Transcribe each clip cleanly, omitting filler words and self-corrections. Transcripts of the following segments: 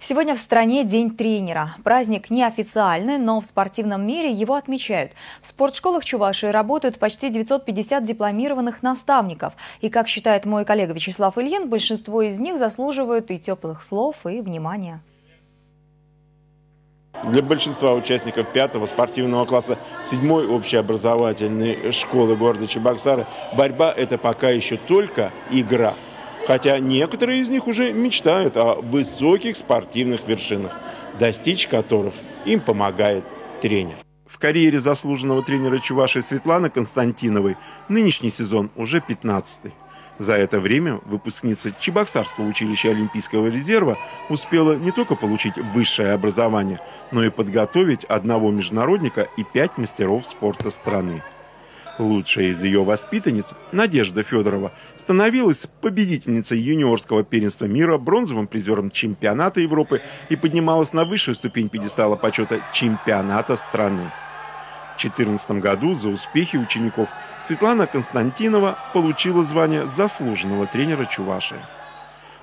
Сегодня в стране День тренера. Праздник неофициальный, но в спортивном мире его отмечают. В спортшколах Чувашии работают почти 950 дипломированных наставников. И, как считает мой коллега Вячеслав Ильин, большинство из них заслуживают и теплых слов, и внимания. Для большинства участников 5-го спортивного класса 7-й общеобразовательной школы города Чебоксары борьба – это пока еще только игра. Хотя некоторые из них уже мечтают о высоких спортивных вершинах, достичь которых им помогает тренер. В карьере заслуженного тренера Чувашии Светланы Константиновой нынешний сезон уже 15-й. За это время выпускница Чебоксарского училища Олимпийского резерва успела не только получить высшее образование, но и подготовить одного международника и 5 мастеров спорта страны. Лучшая из ее воспитанниц, Надежда Федорова, становилась победительницей юниорского первенства мира, бронзовым призером чемпионата Европы и поднималась на высшую ступень пьедестала почета чемпионата страны. В 2014 году за успехи учеников Светлана Константинова получила звание заслуженного тренера Чувашии.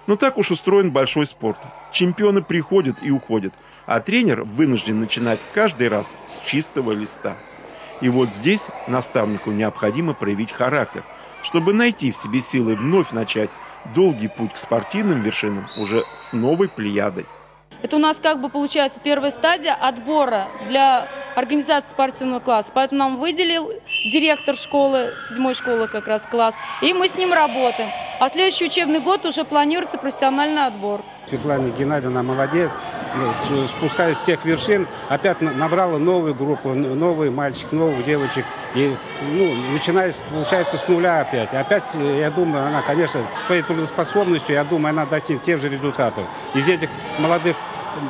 Но так уж устроен большой спорт. Чемпионы приходят и уходят, а тренер вынужден начинать каждый раз с чистого листа. И вот здесь наставнику необходимо проявить характер, чтобы найти в себе силы вновь начать долгий путь к спортивным вершинам уже с новой плеядой. Это у нас как бы получается первая стадия отбора для организации спортивного класса. Поэтому нам выделил директор школы, 7-й школы как раз класс, и мы с ним работаем. А следующий учебный год уже планируется профессиональный отбор. Светлана Геннадьевна молодец, спускаясь с тех вершин, опять набрала новую группу, новый мальчик, новых девочек. И начиная, получается, с нуля опять. Опять, я думаю, она, конечно, своей трудоспособностью, я думаю, она достигнет тех же результатов. Из этих молодых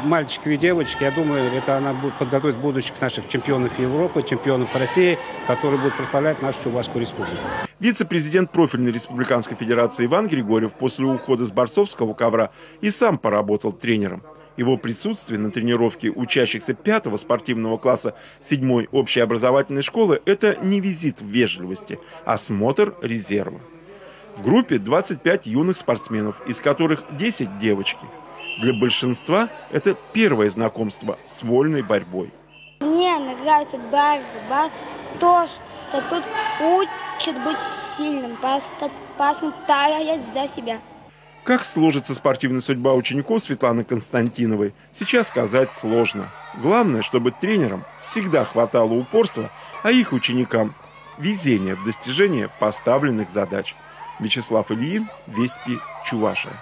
мальчиков и девочек, я думаю, это она будет подготовить будущих наших чемпионов Европы, чемпионов России, которые будут прославлять нашу Чувашскую республику. Вице-президент профильной республиканской федерации Иван Григорьев после ухода с борцовского ковра и сам поработал тренером. Его присутствие на тренировке учащихся 5-го спортивного класса 7-й общеобразовательной школы – это не визит в вежливости, а смотр резерва. В группе 25 юных спортсменов, из которых 10 девочки. Для большинства это первое знакомство с вольной борьбой. Мне нравится борьба, то, что тут учат быть сильным, постоять за себя. Как сложится спортивная судьба учеников Светланы Константиновой, сейчас сказать сложно. Главное, чтобы тренерам всегда хватало упорства, а их ученикам – везения в достижении поставленных задач. Вячеслав Ильин, Вести, Чувашия.